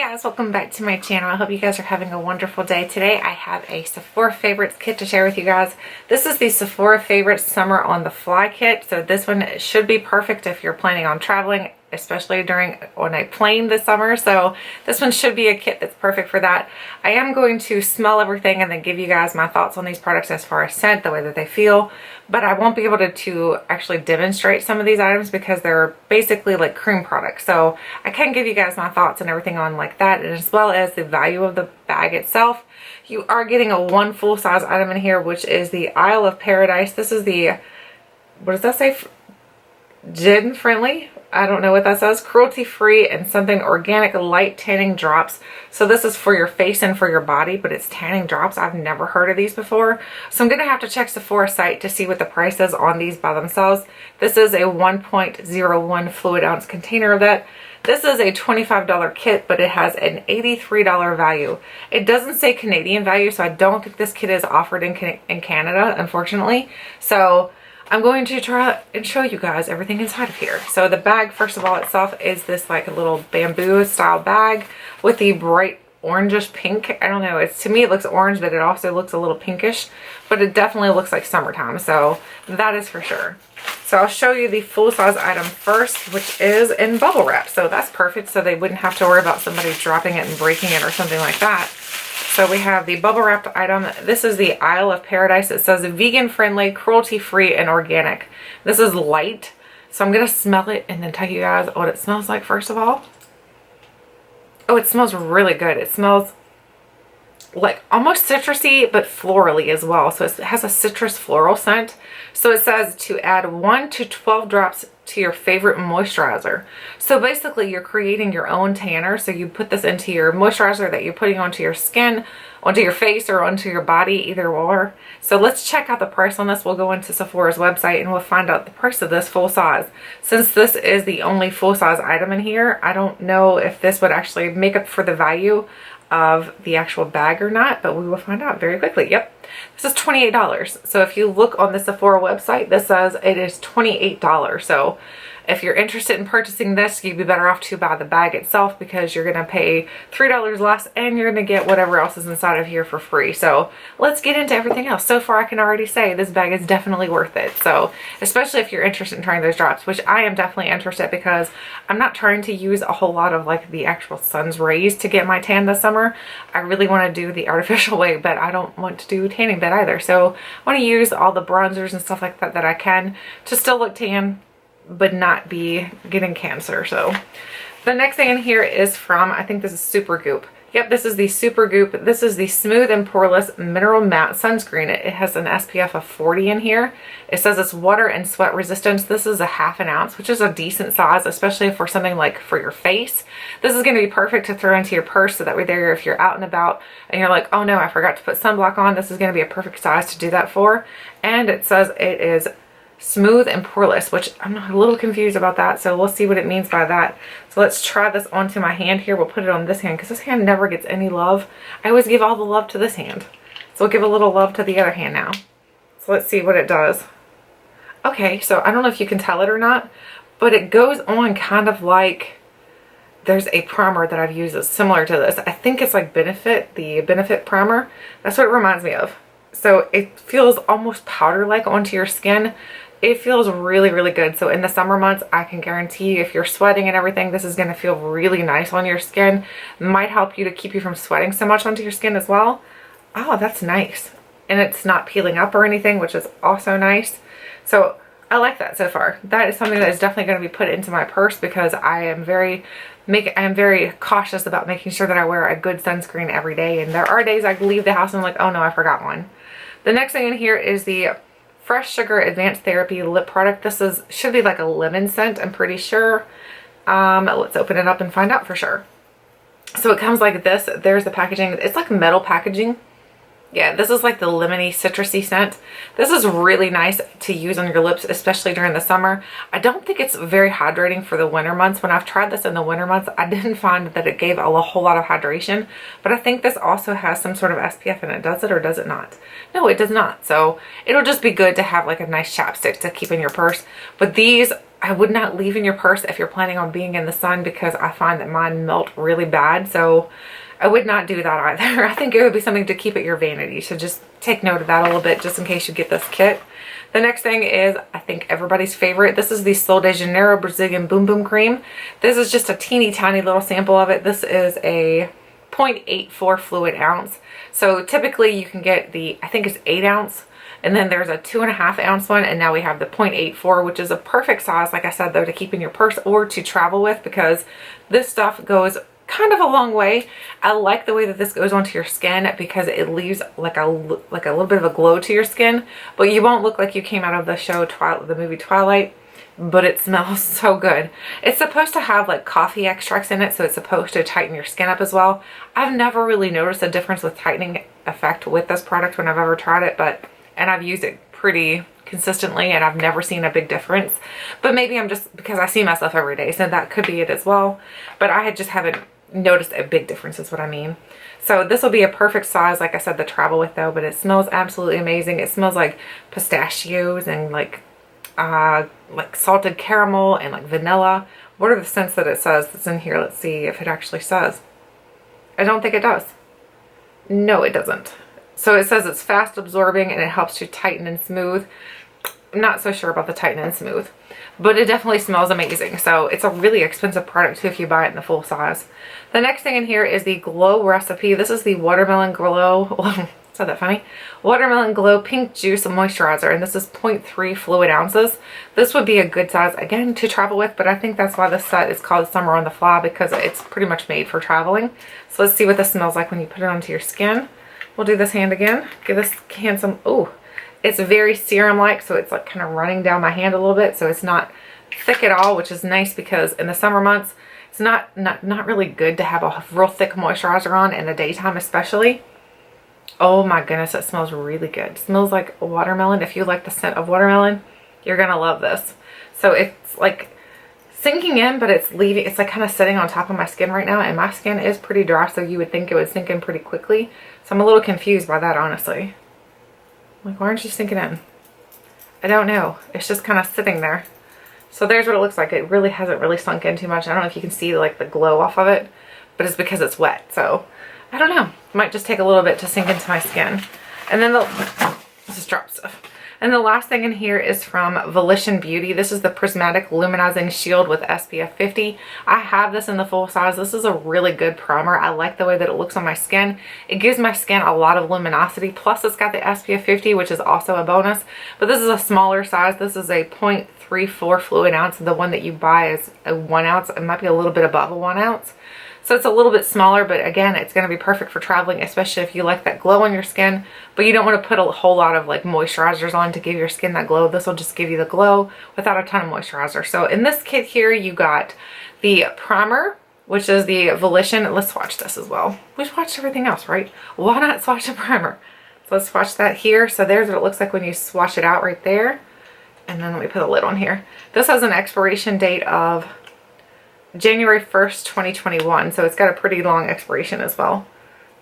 guys, welcome back to my channel. I hope you guys are having a wonderful day. Today I have a Sephora Favorites kit to share with you guys. This is the Sephora Favorites Summer on the Fly kit. So this one should be perfect if you're planning on traveling, especially on a plane this summer. So this one should be a kit that's perfect for that. I am going to smell everything and then give you guys my thoughts on these products as far as scent, the way that they feel, but I won't be able to actually demonstrate some of these items because they're basically like cream products. So I can give you guys my thoughts and everything on like that, and as well as the value of the bag itself. You are getting a one full-size item in here, which is the Isle of Paradise. This is the, what does that say? Gin friendly? I don't know what that says. Cruelty free and something organic light tanning drops. So this is for your face and for your body, but it's tanning drops. I've never heard of these before. So I'm going to have to check Sephora site to see what the price is on these by themselves. This is a 1.01 fluid ounce container of that. This is a $25 kit, but it has an $83 value. It doesn't say Canadian value, so I don't think this kit is offered in Canada, unfortunately. So I'm going to try and show you guys everything inside of here. So the bag, first of all, itself is this like a little bamboo style bag with the bright orangish pink. I don't know, to me it looks orange, but it also looks a little pinkish, but it definitely looks like summertime. So that is for sure. So I'll show you the full size item first, which is in bubble wrap. So that's perfect. So they wouldn't have to worry about somebody dropping it and breaking it or something like that. So we have the bubble wrapped item. This is the Isle of Paradise. It says vegan friendly, cruelty free, and organic. This is light. So I'm going to smell it and then tell you guys what it smells like first of all. Oh, it smells really good. It smells like almost citrusy, but florally as well. So it has a citrus floral scent. So it says to add 1 to 12 drops to your favorite moisturizer. So basically you're creating your own tanner. So you put this into your moisturizer that you're putting onto your skin, onto your face, or onto your body, either or. So let's check out the price on this. We'll go into Sephora's website and we'll find out the price of this full size. Since this is the only full size item in here, I don't know if this would actually make up for the value of the actual bag or not, but we will find out very quickly. Yep, this is $28. So if you look on the Sephora website, this says it is $28. So if you're interested in purchasing this, you'd be better off to buy the bag itself because you're going to pay $3 less and you're going to get whatever else is inside of here for free. So let's get into everything else. So far I can already say this bag is definitely worth it. So especially if you're interested in trying those drops, which I am definitely interested because I'm not trying to use a whole lot of like the actual sun's rays to get my tan this summer. I really want to do the artificial way, but I don't want to do tanning bed either. So I want to use all the bronzers and stuff like that that I can to still look tan but not be getting cancer. So the next thing in here is from, I think this is Supergoop. Yep, this is the Supergoop. This is the Smooth and Poreless Mineral Matte Sunscreen. It has an SPF of 40 in here. It says it's water and sweat resistance. This is a ½ ounce, which is a decent size, especially for something like for your face. This is going to be perfect to throw into your purse so that way there, if you're out and about and you're like, oh no, I forgot to put sunblock on, this is going to be a perfect size to do that for. And it says it is smooth and poreless, which I'm a little confused about that, so we'll see what it means by that. So let's try this onto my hand here. We'll put it on this hand because this hand never gets any love. I always give all the love to this hand, so we'll give a little love to the other hand now. So let's see what it does. Okay, so I don't know if you can tell it or not, but it goes on kind of like, there's a primer that I've used that's similar to this. I think it's like Benefit, the Benefit primer. That's what it reminds me of. So it feels almost powder-like onto your skin. It feels really, really good. So in the summer months, I can guarantee you if you're sweating and everything, this is going to feel really nice on your skin. Might help you to keep you from sweating so much onto your skin as well. Oh, that's nice. And it's not peeling up or anything, which is also nice. So I like that so far. That is something that is definitely going to be put into my purse because I am very cautious about making sure that I wear a good sunscreen every day. And there are days I leave the house and I'm like, oh no, I forgot one. The next thing in here is the Fresh Sugar Advanced Therapy lip product. This should be like a lemon scent, I'm pretty sure. Let's open it up and find out for sure. So it comes like this. There's the packaging. It's like metal packaging. Yeah, this is like the lemony citrusy scent. This is really nice to use on your lips, especially during the summer. I don't think it's very hydrating for the winter months. When I've tried this in the winter months, I didn't find that it gave a whole lot of hydration, but I think this also has some sort of SPF in it. Does it or does it not? No, it does not. So it'll just be good to have like a nice chapstick to keep in your purse. But these I would not leave in your purse if you're planning on being in the sun, because I find that mine melt really bad. So I would not do that either. I think it would be something to keep at your vanity. So just take note of that a little bit, just in case you get this kit. The next thing is, I think everybody's favorite. This is the Sol de Janeiro Brazilian Boom Boom Cream. This is just a teeny tiny little sample of it. This is a 0.84 fluid ounce. So typically you can get the, I think it's 8 ounce. And then there's a 2.5 ounce one, and now we have the 0.84, which is a perfect size, like I said, though, to keep in your purse or to travel with, because this stuff goes kind of a long way. I like the way that this goes onto your skin because it leaves like a little bit of a glow to your skin, but you won't look like you came out of the show the movie Twilight. But it smells so good. It's supposed to have like coffee extracts in it, so it's supposed to tighten your skin up as well. I've never really noticed a difference with tightening effect with this product when I've ever tried it, and I've used it pretty consistently and I've never seen a big difference. But maybe I'm just, because I see myself every day, so that could be it as well. But I just haven't noticed a big difference is what I mean. So this will be a perfect size, like I said, to travel with though, but it smells absolutely amazing. It smells like pistachios and like salted caramel and like vanilla. What are the scents that it says that's in here? Let's see if it actually says. I don't think it does. No, it doesn't. So it says it's fast absorbing and it helps to tighten and smooth. I'm not so sure about the tighten and smooth, but it definitely smells amazing. So it's a really expensive product too if you buy it in the full size. The next thing in here is the Glow Recipe. This is the Watermelon Glow. Said that funny. Watermelon Glow Pink Juice Moisturizer, and this is 0.3 fluid ounces. This would be a good size, again, to travel with, but I think that's why this set is called Summer on the Fly, because it's pretty much made for traveling. So let's see what this smells like when you put it onto your skin. We'll do this hand again. Give this hand some, oh, it's very serum-like, so it's like kind of running down my hand a little bit, so it's not thick at all, which is nice because in the summer months, it's not really good to have a real thick moisturizer on in the daytime especially. Oh my goodness, it smells really good. It smells like watermelon. If you like the scent of watermelon, you're gonna love this. So it's like sinking in, but it's like kind of sitting on top of my skin right now, and my skin is pretty dry, so you would think it would sink in pretty quickly. So I'm a little confused by that, honestly. Like, why aren't you sinking in? I don't know. It's just kind of sitting there. So there's what it looks like. It really hasn't really sunk in too much. I don't know if you can see like the glow off of it, but it's because it's wet. So I don't know. It might just take a little bit to sink into my skin. And then just drop stuff. And the last thing in here is from Volition Beauty. This is the Prismatic Luminizing Shield with SPF 50. I have this in the full size. This is a really good primer. I like the way that it looks on my skin. It gives my skin a lot of luminosity. Plus it's got the SPF 50, which is also a bonus. But this is a smaller size. This is a 0.34 fluid ounce. The one that you buy is a 1 ounce. It might be a little bit above a 1 ounce. So it's a little bit smaller, but again, it's going to be perfect for traveling, especially if you like that glow on your skin, but you don't want to put a whole lot of like moisturizers on to give your skin that glow. This will just give you the glow without a ton of moisturizer. So in this kit here, you got the primer, which is the Volition. Let's swatch this as well. We swatched everything else, right? Why not swatch the primer? So let's swatch that here. So there's what it looks like when you swatch it out right there. And then let me put a lid on here. This has an expiration date of January 1st, 2021. So it's got a pretty long expiration as well.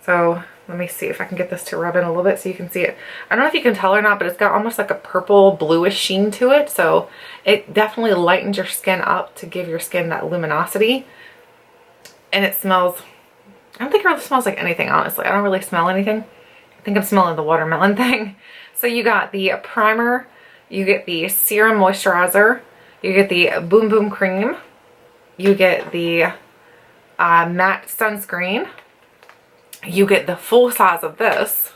So let me see if I can get this to rub in a little bit so you can see it. I don't know if you can tell or not, but it's got almost like a purple bluish sheen to it. So it definitely lightens your skin up to give your skin that luminosity. And it smells, I don't think it really smells like anything, honestly. I don't really smell anything. I think I'm smelling the watermelon thing. So you got the primer, you get the serum moisturizer, you get the Boom Boom Cream, you get the matte sunscreen, you get the full size of this,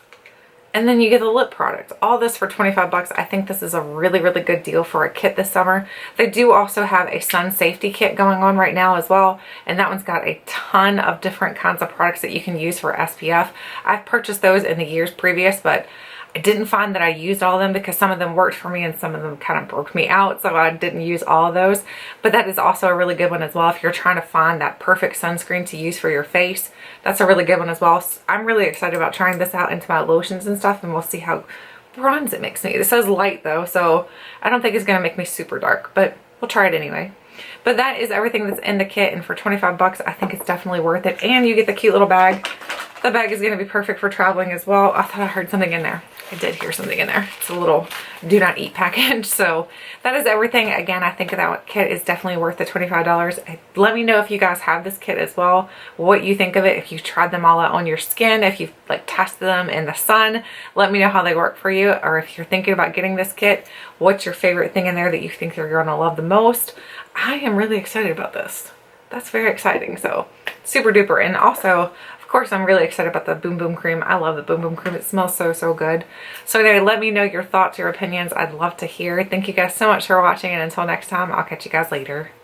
and then you get the lip product. All this for 25 bucks. I think this is a really, really good deal for a kit this summer. They do also have a sun safety kit going on right now as well, and that one's got a ton of different kinds of products that you can use for SPF. I've purchased those in the years previous, but I didn't find that I used all of them because some of them worked for me and some of them kind of broke me out, so I didn't use all of those. But that is also a really good one as well if you're trying to find that perfect sunscreen to use for your face. That's a really good one as well. So I'm really excited about trying this out into my lotions and stuff, and we'll see how bronze it makes me. It says light though, so I don't think it's going to make me super dark, but we'll try it anyway. But that is everything that's in the kit, and for 25 bucks I think it's definitely worth it. And you get the cute little bag The bag is going to be perfect for traveling as well. I thought I heard something in there. I did hear something in there. It's a little do not eat package. So that is everything. Again, I think that kit is definitely worth the $25. Let me know if you guys have this kit as well, what you think of it, if you've tried them all out on your skin, if you've like tested them in the sun. Let me know how they work for you, or if you're thinking about getting this kit, what's your favorite thing in there that you think you're going to love the most. I am really excited about this. That's very exciting. So super duper. And also, of course, I'm really excited about the Boom Boom Cream. I love the Boom Boom Cream. It smells so, so good. So anyway, let me know your thoughts, your opinions. I'd love to hear. Thank you guys so much for watching. And until next time, I'll catch you guys later.